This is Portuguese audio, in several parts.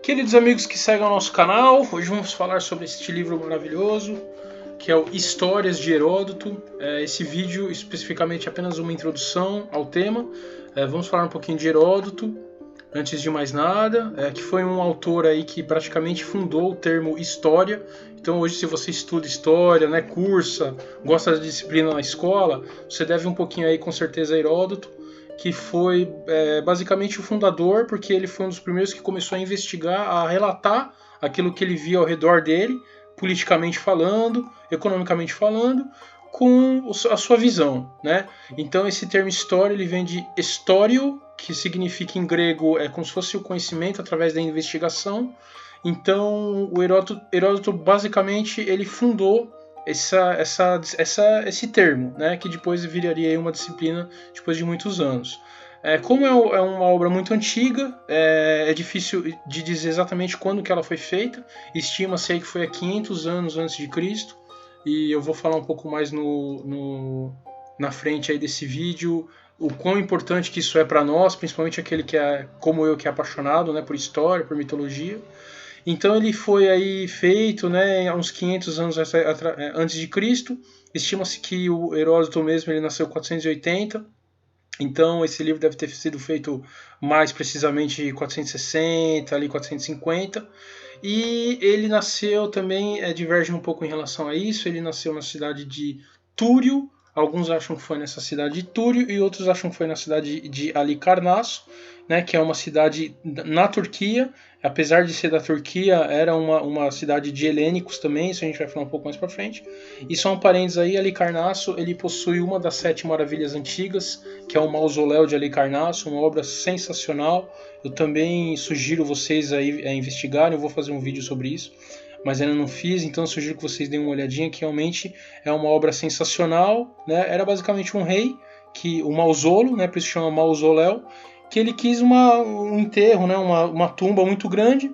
Queridos amigos que seguem o nosso canal, hoje vamos falar sobre este livro maravilhoso, que é o Histórias de Heródoto. Esse vídeo especificamente é apenas uma introdução ao tema. Vamos falar um pouquinho de Heródoto, antes de mais nada, que foi um autor aí que praticamente fundou o termo história. Então hoje, se você estuda história, né, cursa, gosta da disciplina na escola, você deve um pouquinho aí com certeza a Heródoto, que foi basicamente o fundador, porque ele foi um dos primeiros que começou a investigar, a relatar aquilo que ele via ao redor dele, politicamente falando, economicamente falando, com a sua visão, né? Então esse termo história ele vem de histório, que significa em grego como se fosse o conhecimento através da investigação. Então o Heródoto basicamente ele fundou esse termo, né, que depois viraria uma disciplina depois de muitos anos. Como é uma obra muito antiga, é difícil de dizer exatamente quando que ela foi feita. Estima-se que foi há 500 anos antes de Cristo, e eu vou falar um pouco mais na frente aí desse vídeo o quão importante que isso é para nós, principalmente aquele que é como eu, que é apaixonado, né, por história, por mitologia. Então ele foi aí feito, né, há uns 500 anos antes de Cristo. Estima-se que o Heródoto mesmo ele nasceu em 480. Então esse livro deve ter sido feito mais precisamente em 460, ali 450. E ele nasceu também, diverge um pouco em relação a isso, ele nasceu na cidade de Túrio. Alguns acham que foi nessa cidade de Túrio e outros acham que foi na cidade de Halicarnasso, né, que é uma cidade na Turquia. Apesar de ser da Turquia, era uma cidade de helênicos também, isso a gente vai falar um pouco mais para frente. E só um parênteses aí, Halicarnasso ele possui uma das 7 maravilhas antigas, que é o Mausoléu de Halicarnasso, uma obra sensacional. Eu também sugiro vocês aí a investigarem, eu vou fazer um vídeo sobre isso, mas ainda não fiz, então eu sugiro que vocês deem uma olhadinha, que realmente é uma obra sensacional, né? Era basicamente um rei, o Mausolo, né, por isso chama Mausoléu, que ele quis um enterro, né, uma tumba muito grande,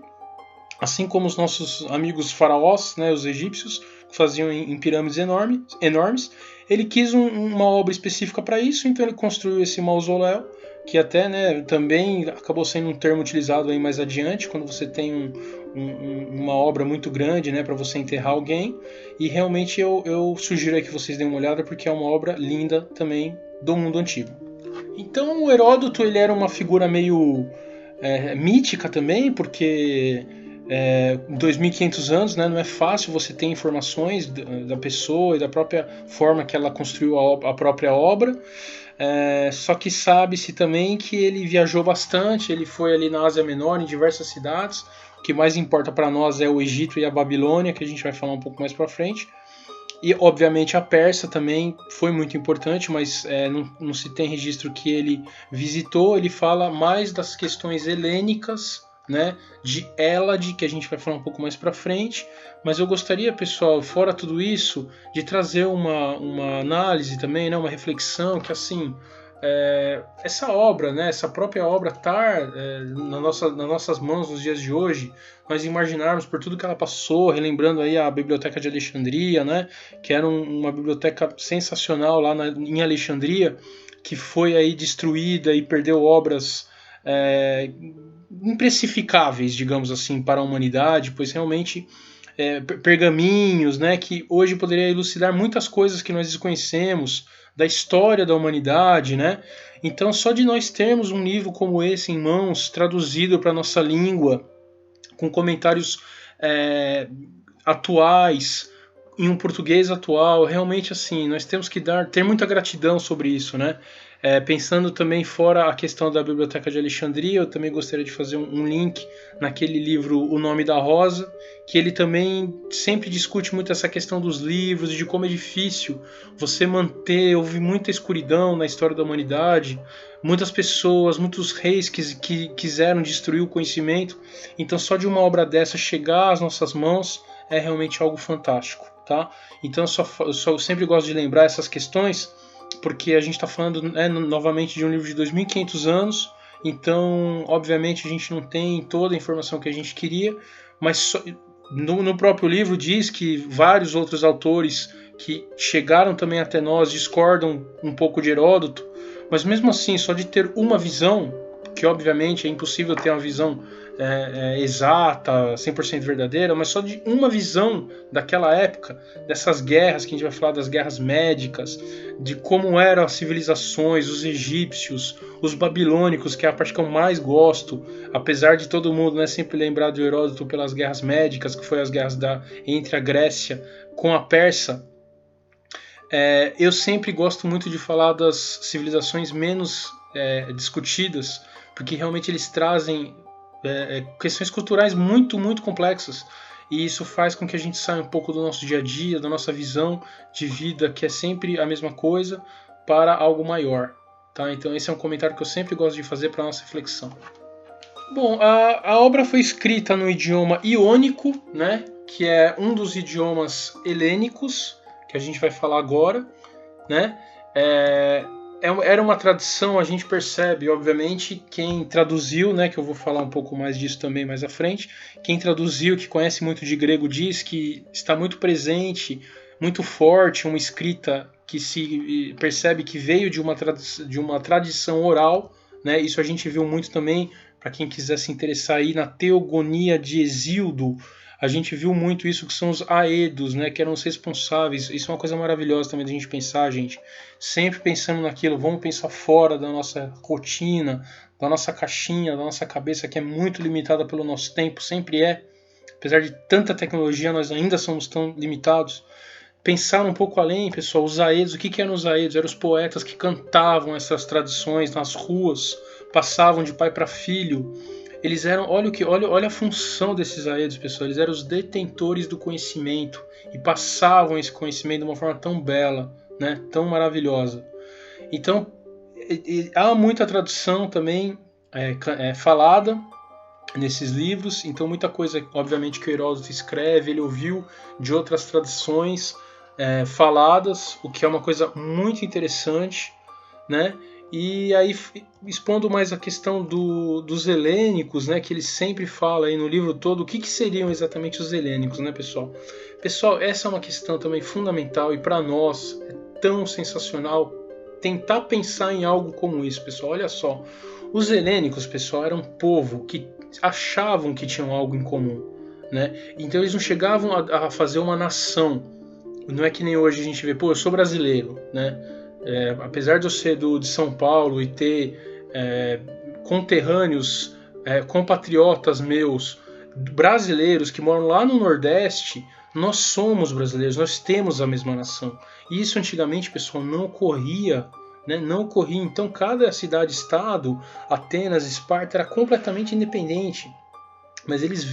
assim como os nossos amigos faraós, né, os egípcios, que faziam em pirâmides enormes. Ele quis uma obra específica para isso, então ele construiu esse mausoléu, que até, né, também acabou sendo um termo utilizado aí mais adiante, quando você tem uma obra muito grande, né, para você enterrar alguém. E realmente eu sugiro aí que vocês deem uma olhada, porque é uma obra linda também do mundo antigo. Então o Heródoto ele era uma figura meio mítica também, porque 2.500 anos, né, não é fácil você ter informações da pessoa e da própria forma que ela construiu a própria obra. Só que sabe-se também que ele viajou bastante, ele foi ali na Ásia Menor, em diversas cidades. O que mais importa para nós é o Egito e a Babilônia, que a gente vai falar um pouco mais para frente. E, obviamente, a Pérsia também foi muito importante, mas não se tem registro que ele visitou. Ele fala mais das questões helênicas, né, de Hélade, que a gente vai falar um pouco mais para frente. Mas eu gostaria, pessoal, fora tudo isso, de trazer uma análise também, né, uma reflexão, que assim... essa obra, né, essa própria obra estar nas nossas mãos nos dias de hoje, nós imaginarmos por tudo que ela passou, relembrando aí a Biblioteca de Alexandria, né, que era uma biblioteca sensacional lá em Alexandria, que foi aí destruída e perdeu obras imprecificáveis, digamos assim, para a humanidade, pois realmente pergaminhos, né, que hoje poderia elucidar muitas coisas que nós desconhecemos da história da humanidade, né? Então, só de nós termos um livro como esse em mãos, traduzido para nossa língua, com comentários atuais, em um português atual, realmente assim, nós temos que ter muita gratidão sobre isso, né? Pensando também fora a questão da Biblioteca de Alexandria, eu também gostaria de fazer um link naquele livro O Nome da Rosa, que ele também sempre discute muito essa questão dos livros e de como é difícil você manter, houve muita escuridão na história da humanidade, muitas pessoas, muitos reis que quiseram destruir o conhecimento, então só de uma obra dessa chegar às nossas mãos é realmente algo fantástico, tá? Então eu sempre gosto de lembrar essas questões, porque a gente está falando novamente de um livro de 2.500 anos, então obviamente a gente não tem toda a informação que a gente queria, mas no próprio livro diz que vários outros autores que chegaram também até nós discordam um pouco de Heródoto, mas mesmo assim, só de ter uma visão que obviamente é impossível ter uma visão exata, 100% verdadeira, mas só de uma visão daquela época, dessas guerras, que a gente vai falar das guerras médicas, de como eram as civilizações, os egípcios, os babilônicos, que é a parte que eu mais gosto, apesar de todo mundo, né, sempre lembrar de Heródoto pelas guerras médicas, que foi as guerras entre a Grécia com a Pérsia. Eu sempre gosto muito de falar das civilizações menos discutidas, porque realmente eles trazem questões culturais muito, muito complexas, e isso faz com que a gente saia um pouco do nosso dia a dia, da nossa visão de vida, que é sempre a mesma coisa, para algo maior. Tá? Então esse é um comentário que eu sempre gosto de fazer para a nossa reflexão. Bom, a obra foi escrita no idioma iônico, né, que é um dos idiomas helênicos, que a gente vai falar agora, né? Era uma tradição, a gente percebe, obviamente, quem traduziu, né, que eu vou falar um pouco mais disso também mais à frente, quem traduziu, que conhece muito de grego, diz que está muito presente, muito forte, uma escrita que se percebe que veio de uma tradição oral, né? Isso a gente viu muito também, para quem quiser se interessar aí, na Teogonia de Hesíodo. A gente viu muito isso, que são os aedos, né, que eram os responsáveis. Isso é uma coisa maravilhosa também da gente pensar, gente. Sempre pensando naquilo, vamos pensar fora da nossa rotina, da nossa caixinha, da nossa cabeça, que é muito limitada pelo nosso tempo, sempre é. Apesar de tanta tecnologia, nós ainda somos tão limitados. Pensar um pouco além, pessoal, os aedos, o que eram os aedos? Eram os poetas que cantavam essas tradições nas ruas, passavam de pai para filho. Eles eram, olha a função desses aedos, pessoal. Eles eram os detentores do conhecimento e passavam esse conhecimento de uma forma tão bela, né, tão maravilhosa. Então, há muita tradução também falada nesses livros. Então, muita coisa, obviamente, que o Heródoto escreve, ele ouviu de outras tradições faladas, o que é uma coisa muito interessante, né? E aí, expondo mais a questão dos helênicos, né, que ele sempre fala aí no livro todo, o que seriam exatamente os helênicos, né, pessoal? Pessoal, essa é uma questão também fundamental, e para nós é tão sensacional tentar pensar em algo como isso, pessoal. Olha só, os helênicos, pessoal, eram um povo que achavam que tinham algo em comum, né? Então eles não chegavam a fazer uma nação. Não é que nem hoje a gente vê, pô, eu sou brasileiro, né? Apesar de eu ser de São Paulo e ter conterrâneos, compatriotas meus, brasileiros que moram lá no Nordeste, nós somos brasileiros, nós temos a mesma nação. E isso antigamente, pessoal, não ocorria, né? Não ocorria. Então cada cidade-estado, Atenas, Esparta, era completamente independente. Mas eles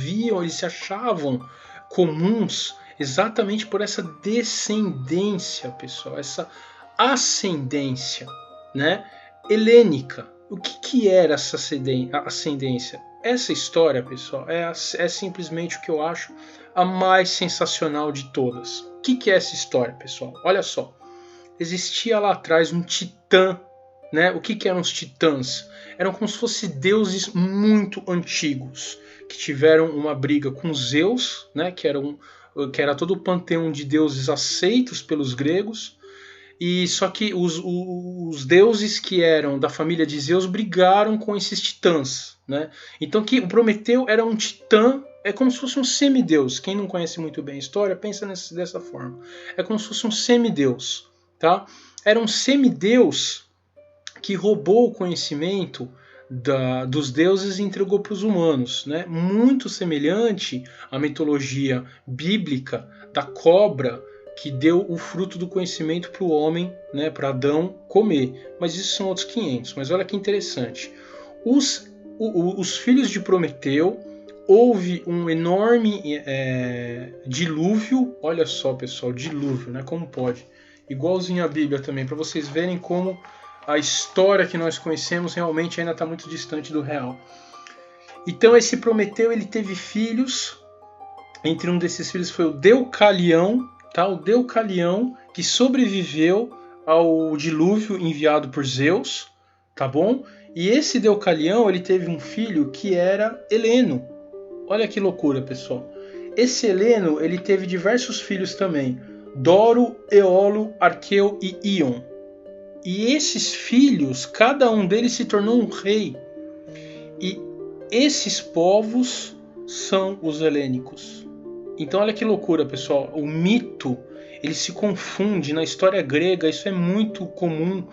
se achavam comuns exatamente por essa descendência, pessoal, essa ascendência, né, helênica. O que era essa ascendência? Essa história, pessoal, é simplesmente o que eu acho a mais sensacional de todas. O que é essa história, pessoal? Olha só, existia lá atrás um titã, né? O que eram os titãs? Eram como se fossem deuses muito antigos, que tiveram uma briga com Zeus, né? Que era todo o panteão de deuses aceitos pelos gregos. E só que os deuses que eram da família de Zeus brigaram com esses titãs, né? Então que o Prometeu era um titã, é como se fosse um semideus. Quem não conhece muito bem a história, pensa dessa forma. É como se fosse um semideus, tá? Era um semideus que roubou o conhecimento dos deuses e entregou para os humanos, né? Muito semelhante à mitologia bíblica da cobra que deu o fruto do conhecimento para o homem, né, para Adão comer. Mas isso são outros 500. Mas olha que interessante. Os filhos de Prometeu, houve um enorme dilúvio. Olha só, pessoal, dilúvio, né? Como pode? Igualzinho à Bíblia também, para vocês verem como a história que nós conhecemos realmente ainda está muito distante do real. Então esse Prometeu, ele teve filhos. Entre um desses filhos foi o Deucalião, tá? O Deucalião, que sobreviveu ao dilúvio enviado por Zeus, tá bom? E esse Deucalião, ele teve um filho que era Heleno. Olha que loucura, pessoal. Esse Heleno, ele teve diversos filhos também. Doro, Eolo, Arqueu e Ion. E esses filhos, cada um deles se tornou um rei. esses povos são os helênicos. Então olha que loucura, pessoal. O mito, ele se confunde. Na história grega, isso é muito comum.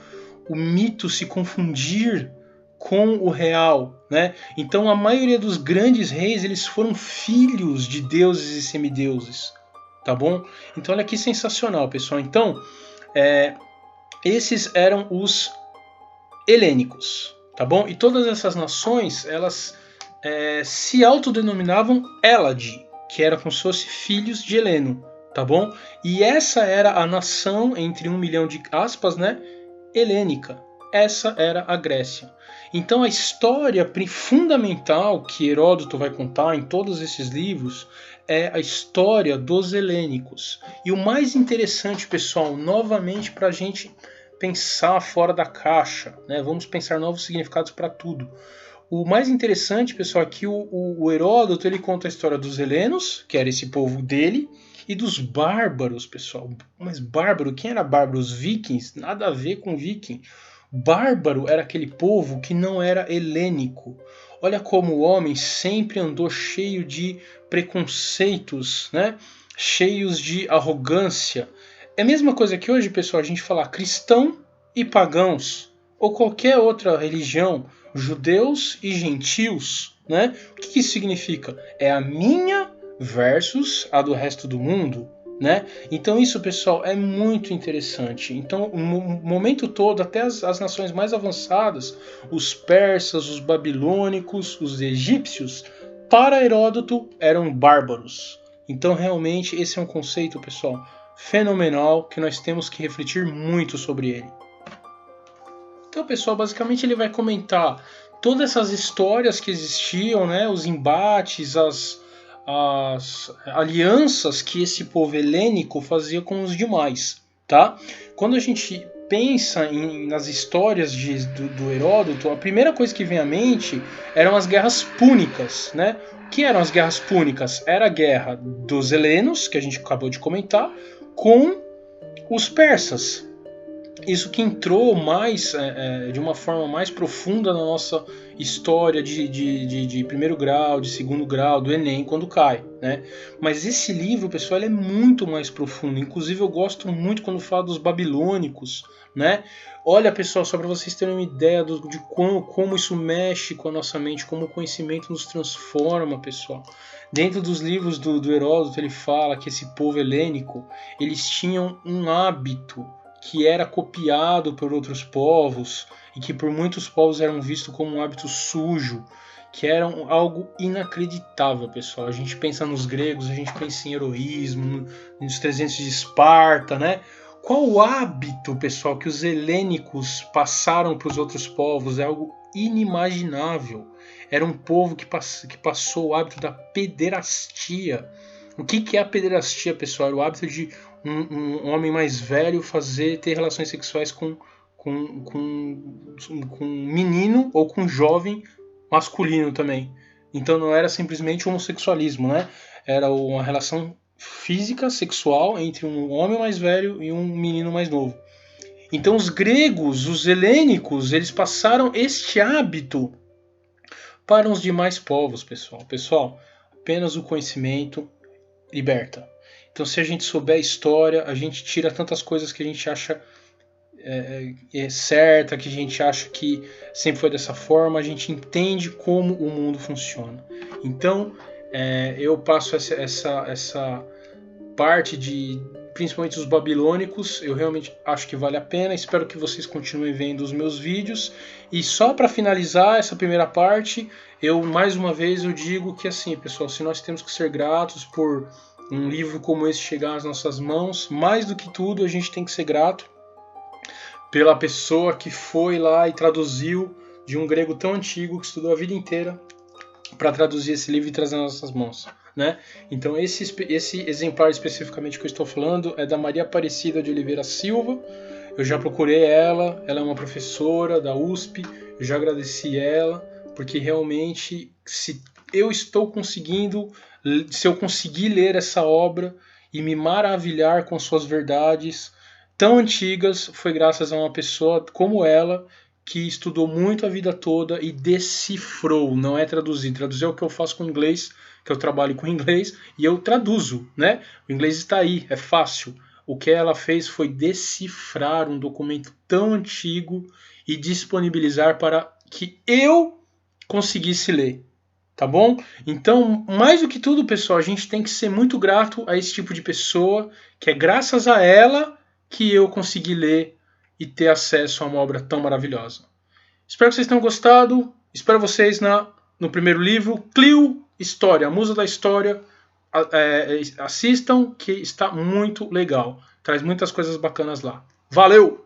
O mito se confundir com o real, né? Então a maioria dos grandes reis, eles foram filhos de deuses e semideuses, tá bom? Então olha que sensacional, pessoal. Então, esses eram os helênicos, tá bom? E todas essas nações, elas se autodenominavam Elade, que era como se fosse filhos de Heleno, tá bom? E essa era a nação, entre 1 milhão de aspas, né? Helênica. Essa era a Grécia. Então a história fundamental que Heródoto vai contar em todos esses livros é a história dos helênicos. E o mais interessante, pessoal, novamente para a gente pensar fora da caixa, né? Vamos pensar novos significados para tudo. O mais interessante, pessoal, é que o Heródoto ele conta a história dos helenos, que era esse povo dele, e dos bárbaros, pessoal. Mas bárbaro, quem era bárbaro? Os vikings? Nada a ver com viking. Bárbaro era aquele povo que não era helênico. Olha como o homem sempre andou cheio de preconceitos, né? Cheios de arrogância. É a mesma coisa que hoje, pessoal, a gente falar cristão e pagãos, ou qualquer outra religião, judeus e gentios, né? O que isso significa? É a minha versus a do resto do mundo, né? Então isso, pessoal, é muito interessante. Então o momento todo, até as nações mais avançadas, os persas, os babilônicos, os egípcios, para Heródoto eram bárbaros. Então realmente esse é um conceito, pessoal, fenomenal, que nós temos que refletir muito sobre ele. Então, pessoal, basicamente ele vai comentar todas essas histórias que existiam, né, os embates, as alianças que esse povo helênico fazia com os demais, tá? Quando a gente pensa nas histórias do Heródoto, a primeira coisa que vem à mente eram as guerras púnicas, né? O que eram as guerras púnicas? Era a guerra dos helenos, que a gente acabou de comentar, com os persas. Isso que entrou mais de uma forma mais profunda na nossa história de primeiro grau, de segundo grau, do Enem, quando cai, né? Mas esse livro, pessoal, ele é muito mais profundo. Inclusive, eu gosto muito quando fala dos babilônicos, né? Olha, pessoal, só para vocês terem uma ideia de como isso mexe com a nossa mente, como o conhecimento nos transforma, pessoal. Dentro dos livros do Heródoto, ele fala que esse povo helênico, eles tinham um hábito que era copiado por outros povos e que por muitos povos eram vistos como um hábito sujo, que era algo inacreditável, pessoal. A gente pensa nos gregos, a gente pensa em heroísmo, nos 300 de Esparta, né? Qual o hábito, pessoal, que os helênicos passaram para os outros povos? É algo inimaginável. Era um povo que passou o hábito da pederastia. O que é a pederastia, pessoal? Era o hábito de um homem mais velho ter relações sexuais com um menino ou com um jovem masculino também. Então não era simplesmente homossexualismo, né? Era uma relação física, sexual entre um homem mais velho e um menino mais novo. Então os gregos, os helênicos, eles passaram este hábito para os demais povos, pessoal. Pessoal, apenas o conhecimento liberta. Então, se a gente souber a história, a gente tira tantas coisas que a gente acha certa, que a gente acha que sempre foi dessa forma, a gente entende como o mundo funciona. Então, eu passo essa parte principalmente os babilônicos, eu realmente acho que vale a pena, espero que vocês continuem vendo os meus vídeos. E só para finalizar essa primeira parte, mais uma vez eu digo que assim, pessoal, se nós temos que ser gratos por um livro como esse chegar às nossas mãos, mais do que tudo a gente tem que ser grato pela pessoa que foi lá e traduziu de um grego tão antigo, que estudou a vida inteira para traduzir esse livro e trazer nas nossas mãos, né? Então esse exemplar especificamente que eu estou falando é da Maria Aparecida de Oliveira Silva. Eu já procurei ela é uma professora da USP, eu já agradeci ela, porque realmente se eu conseguir ler essa obra e me maravilhar com suas verdades tão antigas, foi graças a uma pessoa como ela, que estudou muito a vida toda e decifrou, não é traduzir. Traduzir é o que eu faço com inglês, que eu trabalho com inglês e eu traduzo, né? O inglês está aí, é fácil. O que ela fez foi decifrar um documento tão antigo e disponibilizar para que eu conseguisse ler. Tá bom? Então, mais do que tudo, pessoal, a gente tem que ser muito grato a esse tipo de pessoa, que é graças a ela que eu consegui ler e ter acesso a uma obra tão maravilhosa. Espero que vocês tenham gostado. Espero vocês no primeiro livro, Clio História, a Musa da História. Assistam, que está muito legal. Traz muitas coisas bacanas lá. Valeu!